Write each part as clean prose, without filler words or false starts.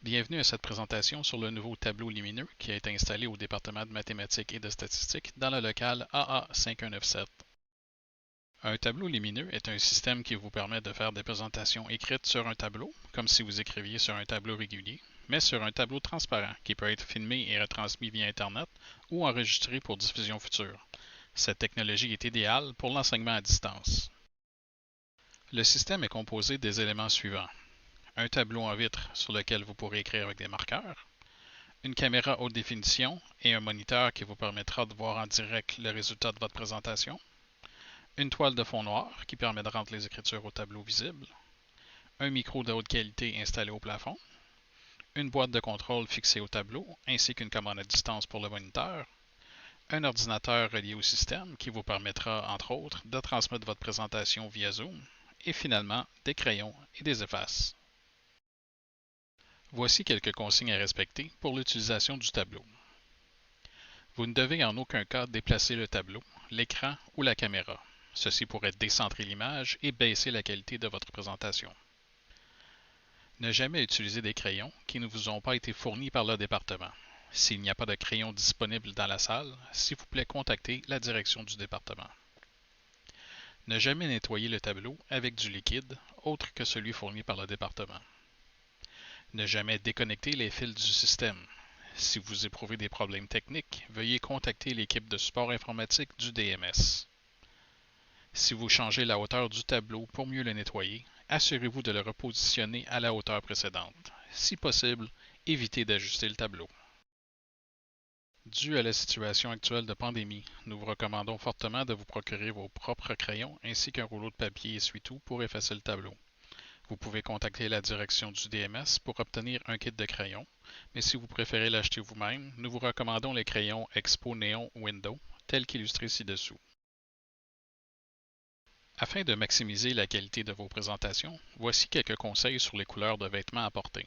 Bienvenue à cette présentation sur le nouveau tableau lumineux qui a été installé au département de mathématiques et de statistiques dans le local AA5197. Un tableau lumineux est un système qui vous permet de faire des présentations écrites sur un tableau, comme si vous écriviez sur un tableau régulier, mais sur un tableau transparent qui peut être filmé et retransmis via Internet ou enregistré pour diffusion future. Cette technologie est idéale pour l'enseignement à distance. Le système est composé des éléments suivants. Un tableau en vitre sur lequel vous pourrez écrire avec des marqueurs, une caméra haute définition et un moniteur qui vous permettra de voir en direct le résultat de votre présentation, une toile de fond noir qui permet de rendre les écritures au tableau visible, un micro de haute qualité installé au plafond, une boîte de contrôle fixée au tableau ainsi qu'une commande à distance pour le moniteur, un ordinateur relié au système qui vous permettra, entre autres, de transmettre votre présentation via Zoom et finalement des crayons et des effaces. Voici quelques consignes à respecter pour l'utilisation du tableau. Vous ne devez en aucun cas déplacer le tableau, l'écran ou la caméra. Ceci pourrait décentrer l'image et baisser la qualité de votre présentation. Ne jamais utiliser des crayons qui ne vous ont pas été fournis par le département. S'il n'y a pas de crayon disponible dans la salle, s'il vous plaît, contactez la direction du département. Ne jamais nettoyer le tableau avec du liquide autre que celui fourni par le département. Ne jamais déconnecter les fils du système. Si vous éprouvez des problèmes techniques, veuillez contacter l'équipe de support informatique du DMS. Si vous changez la hauteur du tableau pour mieux le nettoyer, assurez-vous de le repositionner à la hauteur précédente. Si possible, évitez d'ajuster le tableau. Dû à la situation actuelle de pandémie, nous vous recommandons fortement de vous procurer vos propres crayons ainsi qu'un rouleau de papier essuie-tout pour effacer le tableau. Vous pouvez contacter la direction du DMS pour obtenir un kit de crayons, mais si vous préférez l'acheter vous-même, nous vous recommandons les crayons Expo Neon Window, tels qu'illustrés ci-dessous. Afin de maximiser la qualité de vos présentations, voici quelques conseils sur les couleurs de vêtements à porter.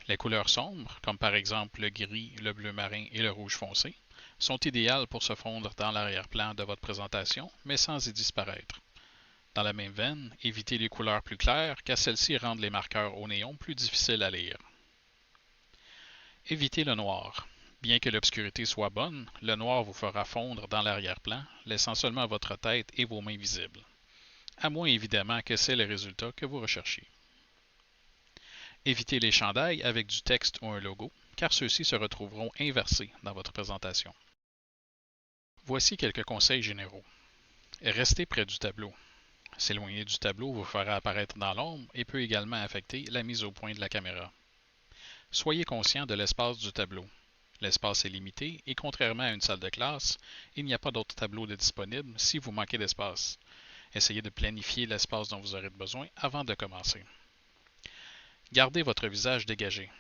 Les couleurs sombres, comme par exemple le gris, le bleu marin et le rouge foncé, sont idéales pour se fondre dans l'arrière-plan de votre présentation, mais sans y disparaître. Dans la même veine, évitez les couleurs plus claires car celles-ci rendent les marqueurs au néon plus difficiles à lire. Évitez le noir. Bien que l'obscurité soit bonne, le noir vous fera fondre dans l'arrière-plan, laissant seulement votre tête et vos mains visibles. À moins évidemment que c'est le résultat que vous recherchiez. Évitez les chandails avec du texte ou un logo, car ceux-ci se retrouveront inversés dans votre présentation. Voici quelques conseils généraux. Restez près du tableau. S'éloigner du tableau vous fera apparaître dans l'ombre et peut également affecter la mise au point de la caméra. Soyez conscient de l'espace du tableau. L'espace est limité et contrairement à une salle de classe, il n'y a pas d'autre tableau de disponible si vous manquez d'espace. Essayez de planifier l'espace dont vous aurez besoin avant de commencer. Gardez votre visage dégagé.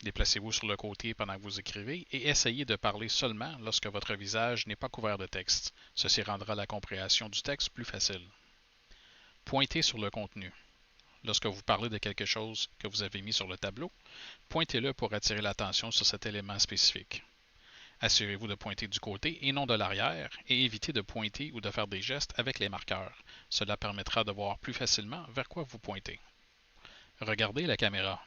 Déplacez-vous sur le côté pendant que vous écrivez et essayez de parler seulement lorsque votre visage n'est pas couvert de texte. Ceci rendra la compréhension du texte plus facile. Pointez sur le contenu. Lorsque vous parlez de quelque chose que vous avez mis sur le tableau, pointez-le pour attirer l'attention sur cet élément spécifique. Assurez-vous de pointer du côté et non de l'arrière et évitez de pointer ou de faire des gestes avec les marqueurs. Cela permettra de voir plus facilement vers quoi vous pointez. Regardez la caméra.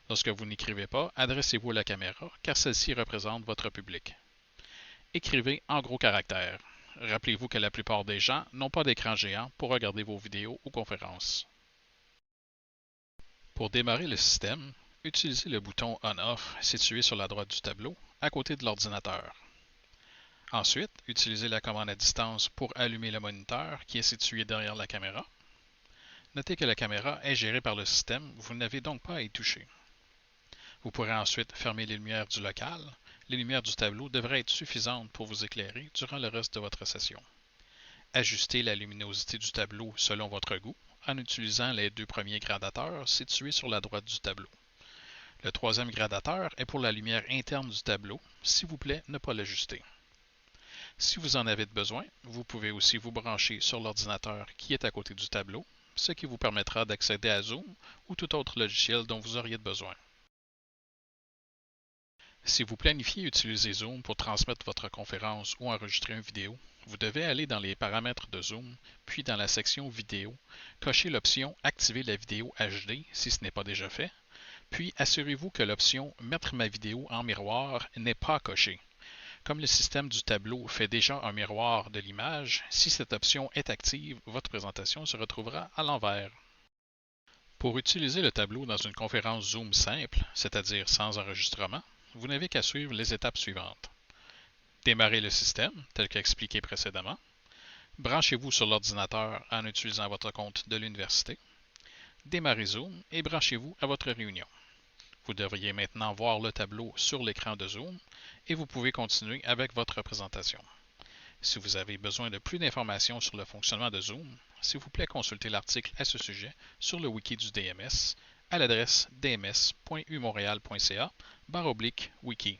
Lorsque vous n'écrivez pas, adressez-vous à la caméra car celle-ci représente votre public. Écrivez en gros caractères. Rappelez-vous que la plupart des gens n'ont pas d'écran géant pour regarder vos vidéos ou conférences. Pour démarrer le système, utilisez le bouton On/Off situé sur la droite du tableau, à côté de l'ordinateur. Ensuite, utilisez la commande à distance pour allumer le moniteur qui est situé derrière la caméra. Notez que la caméra est gérée par le système, vous n'avez donc pas à y toucher. Vous pourrez ensuite fermer les lumières du local. Les lumières du tableau devraient être suffisantes pour vous éclairer durant le reste de votre session. Ajustez la luminosité du tableau selon votre goût en utilisant les deux premiers gradateurs situés sur la droite du tableau. Le troisième gradateur est pour la lumière interne du tableau. S'il vous plaît, ne pas l'ajuster. Si vous en avez besoin, vous pouvez aussi vous brancher sur l'ordinateur qui est à côté du tableau, ce qui vous permettra d'accéder à Zoom ou tout autre logiciel dont vous auriez besoin. Si vous planifiez utiliser Zoom pour transmettre votre conférence ou enregistrer une vidéo, vous devez aller dans les paramètres de Zoom, puis dans la section Vidéo, cocher l'option Activer la vidéo HD si ce n'est pas déjà fait, Puis assurez-vous que l'option Mettre ma vidéo en miroir n'est pas cochée. Comme le système du tableau fait déjà un miroir de l'image, si cette option est active, votre présentation se retrouvera à l'envers. Pour utiliser le tableau dans une conférence Zoom simple, c'est-à-dire sans enregistrement, vous n'avez qu'à suivre les étapes suivantes. Démarrez le système, tel qu'expliqué précédemment. Branchez-vous sur l'ordinateur en utilisant votre compte de l'université. Démarrez Zoom et branchez-vous à votre réunion. Vous devriez maintenant voir le tableau sur l'écran de Zoom et vous pouvez continuer avec votre présentation. Si vous avez besoin de plus d'informations sur le fonctionnement de Zoom, s'il vous plaît consultez l'article à ce sujet sur le wiki du DMS à l'adresse dms.umontréal.ca/wiki.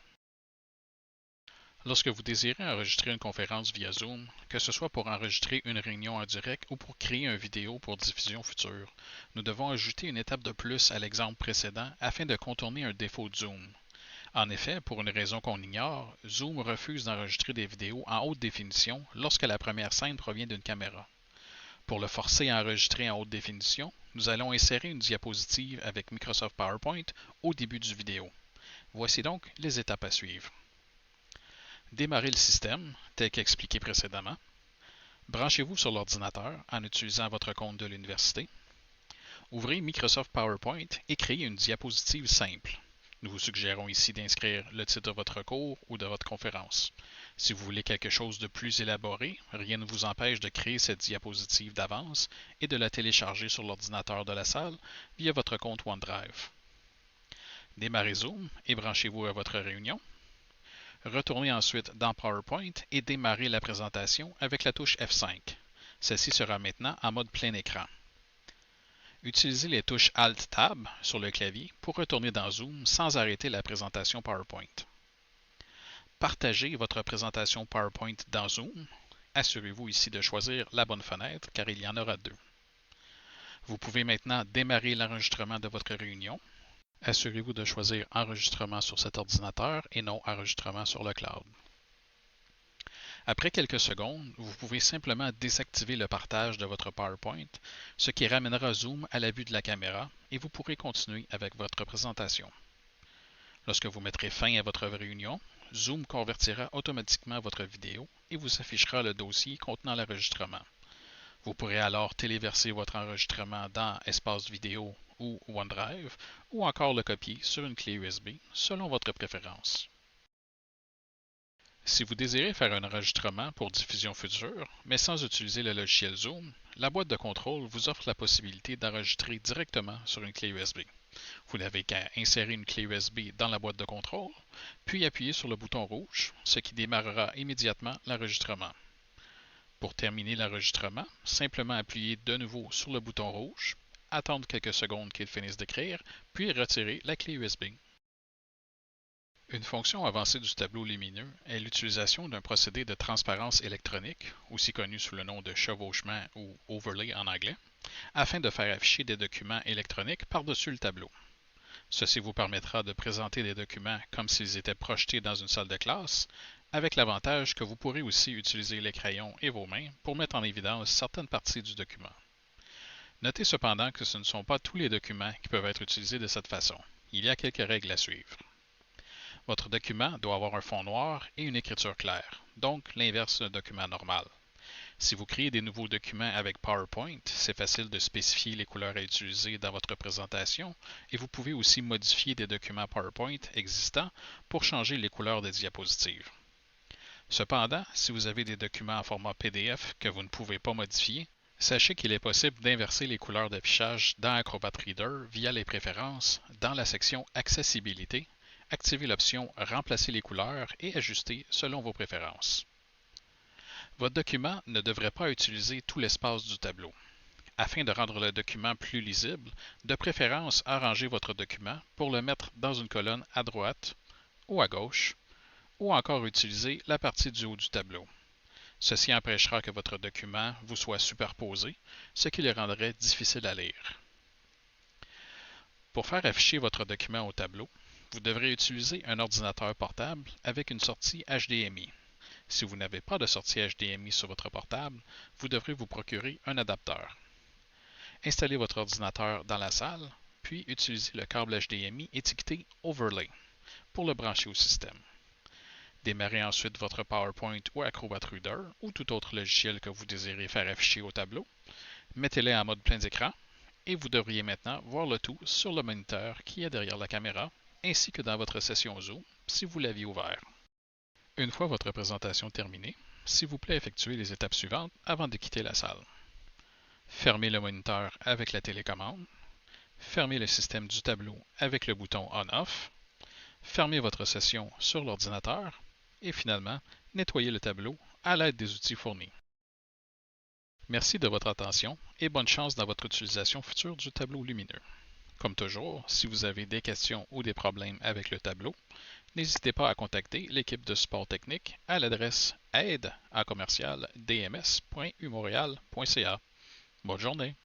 Lorsque vous désirez enregistrer une conférence via Zoom, que ce soit pour enregistrer une réunion en direct ou pour créer une vidéo pour diffusion future, nous devons ajouter une étape de plus à l'exemple précédent afin de contourner un défaut de Zoom. En effet, pour une raison qu'on ignore, Zoom refuse d'enregistrer des vidéos en haute définition lorsque la première scène provient d'une caméra. Pour le forcer à enregistrer en haute définition, nous allons insérer une diapositive avec Microsoft PowerPoint au début du vidéo. Voici donc les étapes à suivre. Démarrez le système, tel qu'expliqué précédemment. Branchez-vous sur l'ordinateur en utilisant votre compte de l'université. Ouvrez Microsoft PowerPoint et créez une diapositive simple. Nous vous suggérons ici d'inscrire le titre de votre cours ou de votre conférence. Si vous voulez quelque chose de plus élaboré, rien ne vous empêche de créer cette diapositive d'avance et de la télécharger sur l'ordinateur de la salle via votre compte OneDrive. Démarrez Zoom et branchez-vous à votre réunion. Retournez ensuite dans PowerPoint et démarrez la présentation avec la touche F5. Celle-ci sera maintenant en mode plein écran. Utilisez les touches Alt-Tab sur le clavier pour retourner dans Zoom sans arrêter la présentation PowerPoint. Partagez votre présentation PowerPoint dans Zoom. Assurez-vous ici de choisir la bonne fenêtre car il y en aura deux. Vous pouvez maintenant démarrer l'enregistrement de votre réunion. Assurez-vous de choisir Enregistrement sur cet ordinateur et non Enregistrement sur le cloud. Après quelques secondes, vous pouvez simplement désactiver le partage de votre PowerPoint, ce qui ramènera Zoom à la vue de la caméra et vous pourrez continuer avec votre présentation. Lorsque vous mettrez fin à votre réunion, Zoom convertira automatiquement votre vidéo et vous affichera le dossier contenant l'enregistrement. Vous pourrez alors téléverser votre enregistrement dans Espace Vidéo ou OneDrive ou encore le copier sur une clé USB selon votre préférence. Si vous désirez faire un enregistrement pour diffusion future, mais sans utiliser le logiciel Zoom, la boîte de contrôle vous offre la possibilité d'enregistrer directement sur une clé USB. Vous n'avez qu'à insérer une clé USB dans la boîte de contrôle, puis appuyer sur le bouton rouge, ce qui démarrera immédiatement l'enregistrement. Pour terminer l'enregistrement, simplement appuyer de nouveau sur le bouton rouge, attendre quelques secondes qu'il finisse d'écrire, puis retirer la clé USB. Une fonction avancée du tableau lumineux est l'utilisation d'un procédé de transparence électronique, aussi connu sous le nom de chevauchement ou overlay en anglais, afin de faire afficher des documents électroniques par-dessus le tableau. Ceci vous permettra de présenter des documents comme s'ils étaient projetés dans une salle de classe, avec l'avantage que vous pourrez aussi utiliser les crayons et vos mains pour mettre en évidence certaines parties du document. Notez cependant que ce ne sont pas tous les documents qui peuvent être utilisés de cette façon. Il y a quelques règles à suivre. Votre document doit avoir un fond noir et une écriture claire, donc l'inverse d'un document normal. Si vous créez des nouveaux documents avec PowerPoint, c'est facile de spécifier les couleurs à utiliser dans votre présentation et vous pouvez aussi modifier des documents PowerPoint existants pour changer les couleurs des diapositives. Cependant, si vous avez des documents en format PDF que vous ne pouvez pas modifier, sachez qu'il est possible d'inverser les couleurs d'affichage dans Acrobat Reader via les préférences dans la section Accessibilité. Activez l'option Remplacer les couleurs et ajuster selon vos préférences. Votre document ne devrait pas utiliser tout l'espace du tableau. Afin de rendre le document plus lisible, de préférence arrangez votre document pour le mettre dans une colonne à droite ou à gauche, ou encore utiliser la partie du haut du tableau. Ceci empêchera que votre document vous soit superposé, ce qui le rendrait difficile à lire. Pour faire afficher votre document au tableau, vous devrez utiliser un ordinateur portable avec une sortie HDMI. Si vous n'avez pas de sortie HDMI sur votre portable, vous devrez vous procurer un adapteur. Installez votre ordinateur dans la salle, puis utilisez le câble HDMI étiqueté Overlay pour le brancher au système. Démarrez ensuite votre PowerPoint ou Acrobat Reader ou tout autre logiciel que vous désirez faire afficher au tableau. Mettez-les en mode plein écran et vous devriez maintenant voir le tout sur le moniteur qui est derrière la caméra ainsi que dans votre session Zoom si vous l'aviez ouvert. Une fois votre présentation terminée, s'il vous plaît effectuez les étapes suivantes avant de quitter la salle. Fermez le moniteur avec la télécommande. Fermez le système du tableau avec le bouton On/Off. Fermez votre session sur l'ordinateur. Et finalement, nettoyez le tableau à l'aide des outils fournis. Merci de votre attention et bonne chance dans votre utilisation future du tableau lumineux. Comme toujours, si vous avez des questions ou des problèmes avec le tableau, n'hésitez pas à contacter l'équipe de support technique à l'adresse aide@dms.umontréal.ca. Bonne journée!